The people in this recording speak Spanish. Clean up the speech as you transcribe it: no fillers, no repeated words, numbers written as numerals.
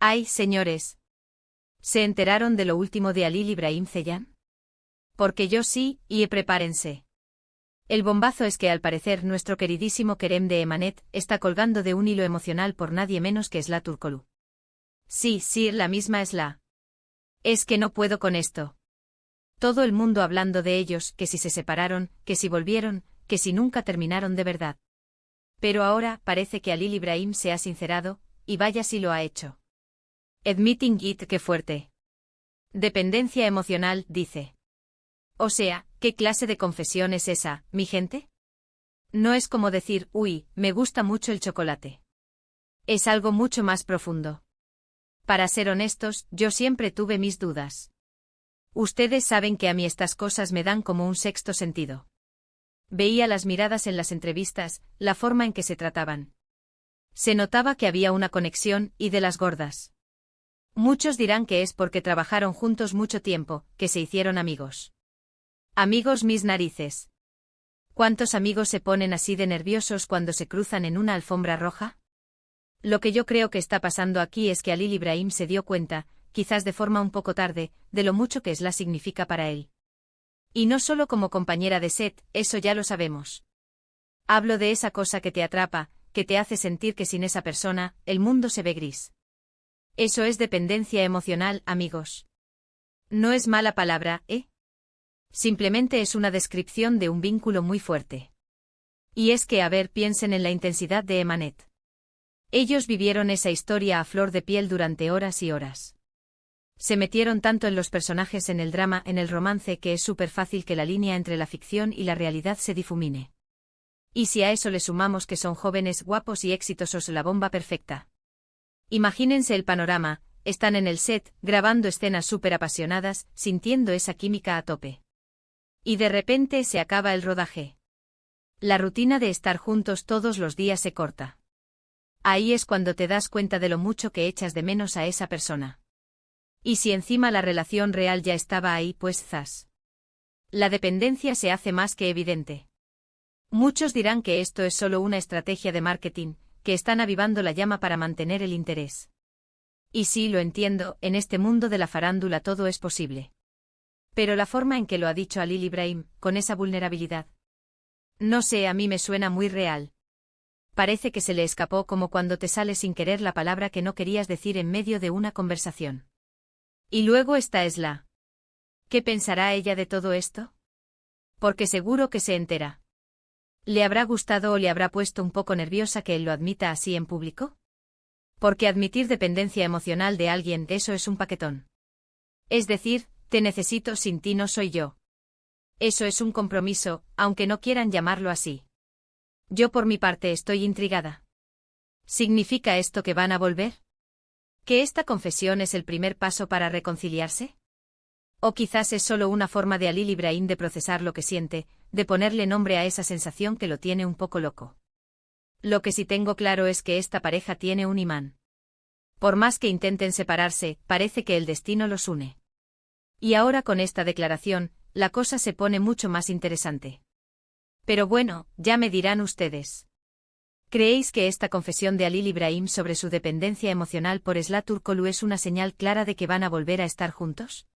Ay, señores. ¿Se enteraron de lo último de Halil Ibrahim Ceylan? Porque yo sí, y prepárense. El bombazo es que al parecer nuestro queridísimo Kerem de Emanet está colgando de un hilo emocional por nadie menos que Esla Turkoglu. Sí, la misma Esla. Es que no puedo con esto. Todo el mundo hablando de ellos, que si se separaron, que si volvieron, que si nunca terminaron de verdad. Pero ahora parece que Halil Ibrahim se ha sincerado, y vaya si lo ha hecho. Admitting it, qué fuerte. Dependencia emocional, dice. O sea, ¿qué clase de confesión es esa, mi gente? No es como decir, uy, me gusta mucho el chocolate. Es algo mucho más profundo. Para ser honestos, yo siempre tuve mis dudas. Ustedes saben que a mí estas cosas me dan como un sexto sentido. Veía las miradas en las entrevistas, la forma en que se trataban. Se notaba que había una conexión, y de las gordas. Muchos dirán que es porque trabajaron juntos mucho tiempo, que se hicieron amigos. Amigos mis narices. ¿Cuántos amigos se ponen así de nerviosos cuando se cruzan en una alfombra roja? Lo que yo creo que está pasando aquí es que Halil Ibrahim se dio cuenta, quizás de forma un poco tarde, de lo mucho que Esla significa para él. Y no solo como compañera de set, eso ya lo sabemos. Hablo de esa cosa que te atrapa, que te hace sentir que sin esa persona, el mundo se ve gris. Eso es dependencia emocional, amigos. No es mala palabra, ¿eh? Simplemente es una descripción de un vínculo muy fuerte. Y es que, piensen en la intensidad de Emanet. Ellos vivieron esa historia a flor de piel durante horas y horas. Se metieron tanto en los personajes, en el drama, en el romance, que es súper fácil que la línea entre la ficción y la realidad se difumine. Y si a eso le sumamos que son jóvenes, guapos y exitosos, la bomba perfecta. Imagínense el panorama, están en el set, grabando escenas súper apasionadas, sintiendo esa química a tope. Y de repente se acaba el rodaje. La rutina de estar juntos todos los días se corta. Ahí es cuando te das cuenta de lo mucho que echas de menos a esa persona. Y si encima la relación real ya estaba ahí, pues zas. La dependencia se hace más que evidente. Muchos dirán que esto es solo una estrategia de marketing, que están avivando la llama para mantener el interés. Y sí, lo entiendo, en este mundo de la farándula todo es posible. Pero la forma en que lo ha dicho Halil Ibrahim, con esa vulnerabilidad. No sé, a mí me suena muy real. Parece que se le escapó, como cuando te sale sin querer la palabra que no querías decir en medio de una conversación. Y luego está Esla. ¿Qué pensará ella de todo esto? Porque seguro que se entera. ¿Le habrá gustado o le habrá puesto un poco nerviosa que él lo admita así en público? Porque admitir dependencia emocional de alguien, eso es un paquetón. Es decir, te necesito, sin ti no soy yo. Eso es un compromiso, aunque no quieran llamarlo así. Yo por mi parte estoy intrigada. ¿Significa esto que van a volver? ¿Que esta confesión es el primer paso para reconciliarse? O quizás es solo una forma de Halil Ibrahim de procesar lo que siente, de ponerle nombre a esa sensación que lo tiene un poco loco. Lo que sí tengo claro es que esta pareja tiene un imán. Por más que intenten separarse, parece que el destino los une. Y ahora con esta declaración, la cosa se pone mucho más interesante. Pero bueno, ya me dirán ustedes. ¿Creéis que esta confesión de Halil Ibrahim sobre su dependencia emocional por Esla Turkoglu es una señal clara de que van a volver a estar juntos?